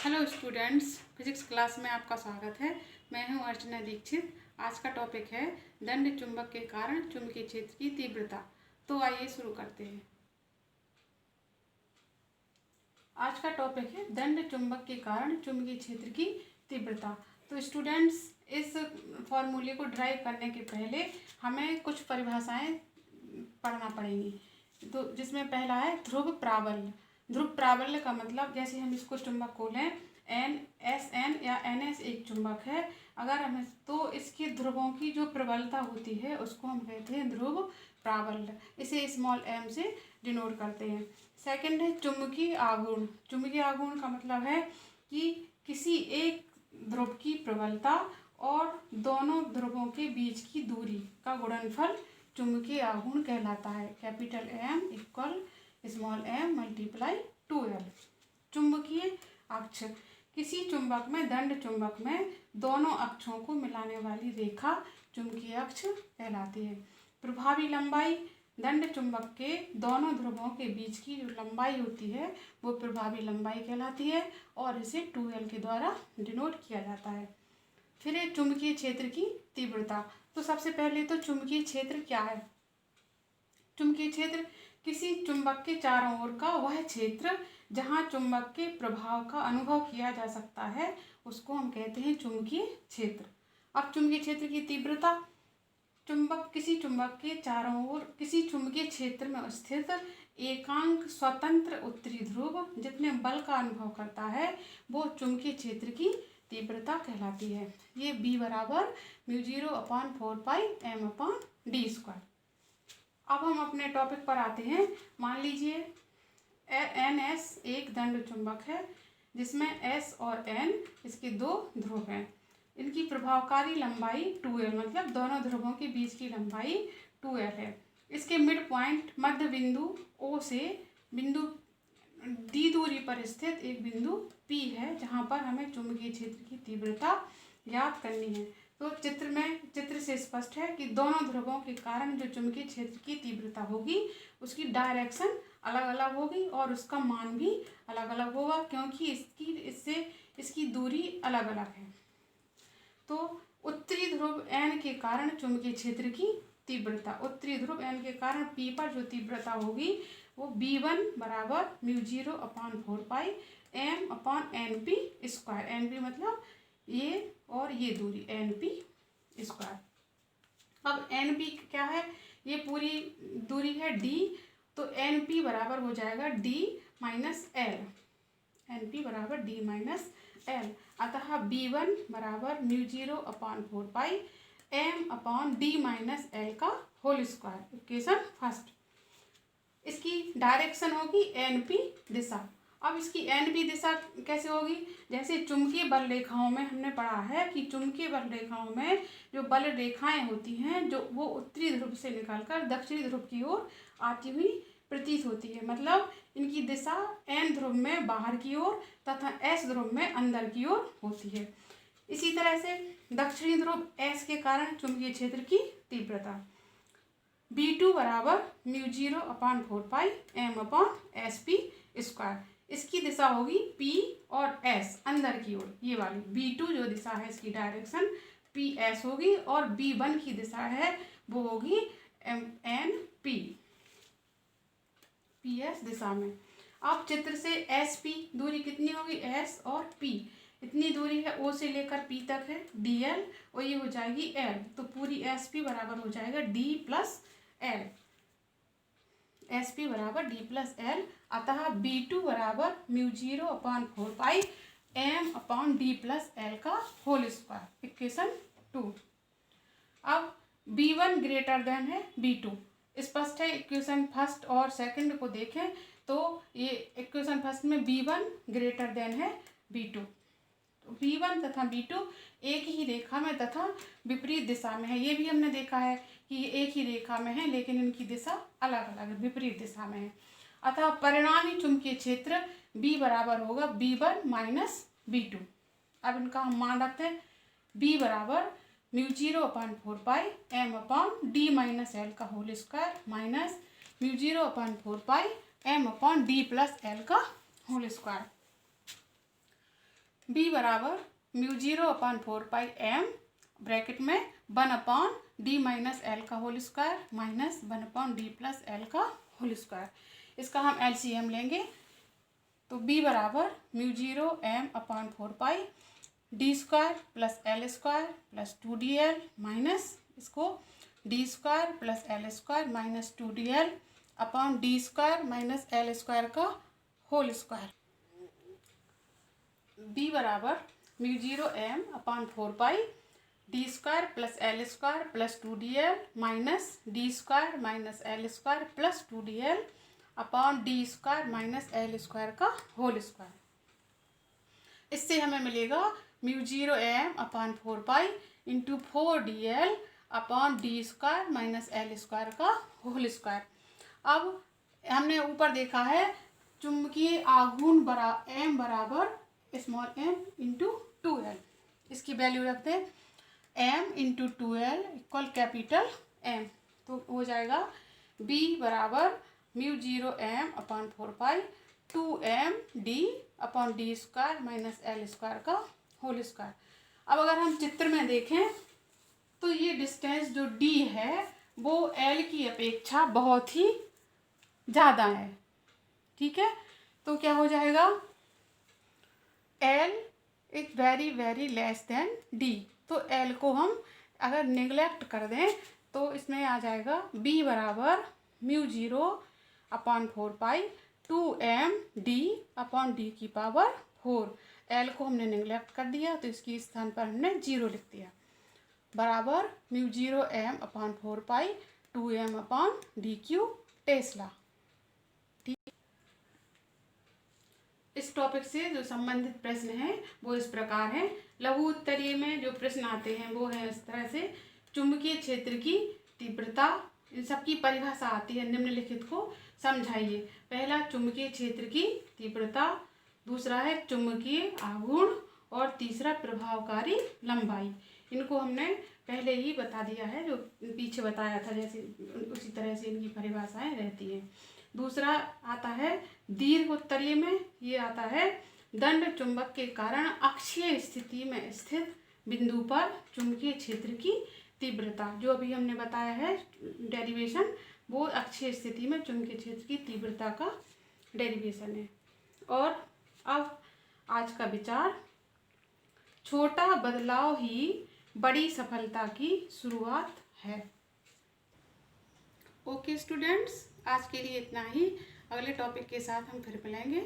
Hello students, physics class में आपका स्वागत है। मैं हूं अर्चना दीक्षित। आज का टॉपिक है दंड चुंबक के कारण चुंबकीय क्षेत्र की तीव्रता। तो आइए शुरू करते हैं। आज का टॉपिक है दंड चुंबक के कारण चुंबकीय क्षेत्र की तीव्रता। तो स्टूडेंट्स, इस फॉर्मूले को ड्राइव करने के पहले हमें कुछ परिभाषाएं पढ़ना पड़ेंगी। तो जिसमें पहला है ध्रुव प्राबल्य। ध्रुव प्राबल्य का मतलब, जैसे हम इसको चुंबक को लें, NSN या NS एक चुंबक है। अगर हमें तो इसके ध्रुवों की जो प्रबलता होती है उसको हम कहते हैं ध्रुव प्राबल्य। इसे स्मॉल m से डिनोट करते हैं। सेकंड है चुंबकीय आघूर्ण। चुंबकीय आघूर्ण का मतलब है कि किसी एक ध्रुव की प्रबलता और दोनों ध्रुवों के बीच की दूरी का गुणनफल चुंबकीय आघूर्ण कहलाता है। Capital M equal small m multiply 2L। चुंबकीय अक्ष, किसी चुंबक में, दंड चुंबक में दोनों अक्षों को मिलाने वाली रेखा चुंबकीय अक्ष कहलाती है। प्रभावी लंबाई, दंड चुंबक के दोनों ध्रुवों के बीच की जो लंबाई होती है वो प्रभावी लंबाई कहलाती है और इसे 2L के द्वारा डिनोट किया जाता है। फिर है चुंबकीय क्षेत्र की तीव्रता। तो सबसे पहले तो चुंबकीय क्षेत्र क्या है? चुंबकीय क्षेत्र किसी चुंबक के चारों ओर का वह क्षेत्र जहां चुंबक के प्रभाव का अनुभव किया जा सकता है उसको हम कहते हैं चुंबकीय क्षेत्र। अब चुंबकीय क्षेत्र की तीव्रता, किसी चुंबक के चारों ओर किसी चुंबकीय क्षेत्र में स्थित एकांक स्वतंत्र उत्तरी ध्रुव जितने बल का अनुभव करता है वो चुंबकीय क्षेत्र की तीव्रता कहलाती है। ये B बराबर μ0/4πm/d²। अब हम अपने टॉपिक पर आते हैं। मान लीजिए NS एक दंड चुंबक है जिसमें S और N इसके दो ध्रुव हैं। इनकी प्रभावकारी लंबाई 2L, मतलब दोनों ध्रुवों के बीच की लंबाई 2L है। इसके मिड पॉइंट, मध्य बिंदु O से बिंदु D दूरी पर स्थित एक बिंदु P है जहाँ पर हमें चुंबकीय क्षेत्र की तीव्रता ज्ञात करनी है। तो चित्र से स्पष्ट है कि दोनों ध्रुवों के कारण जो चुंबकीय क्षेत्र की तीव्रता होगी उसकी डायरेक्शन अलग अलग होगी और उसका मान भी अलग अलग होगा, क्योंकि इसकी दूरी अलग अलग है। तो उत्तरी ध्रुव N के कारण चुंबकीय क्षेत्र की तीव्रता, उत्तरी ध्रुव N के कारण P पर जो तीव्रता होगी वो B1 बराबर μ0/4πm/NP²। NP मतलब ये और ये दूरी NP²। अब NP क्या है? ये पूरी दूरी है D, तो NP बराबर हो जाएगा D माइनस L। NP बराबर D माइनस L। अतः B1 बराबर μ0/4πm/D-L का होल स्क्वायर। Equation first. इसकी डायरेक्शन होगी NP दिशा। अब इसकी NP दिशा कैसे होगी? जैसे चुंबकीय बल रेखाओं में हमने पढ़ा है कि चुंबकीय बल रेखाओं में जो बल रेखाएं होती हैं जो वो उत्तरी ध्रुव से निकलकर दक्षिणी ध्रुव की ओर आती हुई प्रतीत होती है। मतलब इनकी दिशा N ध्रुव में बाहर की ओर तथा S ध्रुव में अंदर की ओर होती है। इसी तरह से दक्षिणी ध्रुव S के कारण चुंबकीय क्षेत्र की तीव्रता B2 बराबर μ0/4πm/SP²। इसकी दिशा होगी P और S अंदर की ओर। ये वाली B2 जो दिशा है इसकी डायरेक्शन PS होगी और B1 की दिशा है वो होगी NP, PS दिशा में। अब चित्र से SP दूरी कितनी होगी? S और P इतनी दूरी है, O से लेकर P तक है DL और ये हो जाएगी L। तो पूरी SP बराबर हो जाएगा D प्लस L। SP बराबर D प्लस L। अतः B2 बराबर μ0/4πm/D प्लस L का होल स्क्वायर। इक्वेशन 2। अब B1 ग्रेटर देन है B2। स्पष्ट है, इक्वेशन फर्स्ट और सेकंड को देखें तो ये इक्वेशन फर्स्ट में B1 ग्रेटर देन है B2। तो B1 तथा B2 एक ही रेखा में तथा विपरीत दिशा में है। ये भी हमने देखा है कि ये एक ही रेखा में है लेकिन इनकी दिशा अलग अलग है, विपरीत दिशा में है। अतः परिणामी चुंबकीय क्षेत्र B बराबर होगा B1 माइनस B2। अब इनका हम मान रखते हैं। B बराबर μ0/4πm/D-L का whole square minus μ0/4πm/D plus L का होल स्क्वायर। B बराबर μ0/4πm ब्रैकेट में 1/d माइनस एल का whole square minus 1/d plus L का होल स्क्वायर। इसका हम LCM लेंगे तो B बराबर μ0m/4π d square plus L square plus 2dl minus इसको d square plus L square minus 2dl/d square minus L square का whole square. B बराबर μ0m/4π d square plus L square plus 2dl minus d square minus L square plus 2dl/d square minus L square का whole square. इससे हमें मिलेगा μ0m/4π into 4dl/d square minus L square का whole square. अब हमने ऊपर देखा है चुंबकीय आघूर्ण m बराबर स्मॉल m इंटू 2l। इसकी वैल्यू रखते हैं m into 2l equal capital M, तो हो जाएगा B बराबर μ0m/4π 2md/d square minus L square का होल स्क्वायर। अब अगर हम चित्र में देखें तो ये डिस्टेंस जो D है वो L की अपेक्षा बहुत ही ज़्यादा है, ठीक है। तो क्या हो जाएगा L is very very less than D, तो L को हम अगर निगलेक्ट कर दें तो इसमें आ जाएगा B बराबर μ0/4π 2md/d की पावर 4। L को हमने निगलेक्ट कर दिया तो इसकी स्थान पर हमने 0 लिख दिया बराबर μ0m/4π 2m/d³ टेस्ला। इस टॉपिक से जो संबंधित प्रश्न हैं वो इस प्रकार हैं। लघु उत्तरीय में जो प्रश्न आते हैं वो है इस तरह से, चुंबकीय क्षेत्र की तीव्रता, इन सबकी परिभाषा आती है, निम्नलिखित को समझाइए। पहला चुंबकीय क्षेत्र की तीव्रता, दूसरा है चुंबकीय आघूर्ण और तीसरा प्रभावकारी लंबाई। इनको हमने पहले ही बता दिया है, जो पीछे बताया था जैसे उसी तरह से इनकी परिभाषाएं रहती हैं। दूसरा आता है दीर्घ उत्तरीय में, ये आता है दंड चुंबक के कारण अक्षीय स्थिति में स्थित बिंदु पर चुंबकीय क्षेत्र की तीव्रता, जो अभी हमने बताया है डेरिवेशन, वो अक्षीय स्थिति में चुंबकीय क्षेत्र की तीव्रता का डेरिवेशन है। और अब आज का विचार, छोटा बदलाव ही बड़ी सफलता की शुरुआत है। ओके स्टूडेंट्स, आज के लिए इतना ही। अगले टॉपिक के साथ हम फिर मिलेंगे।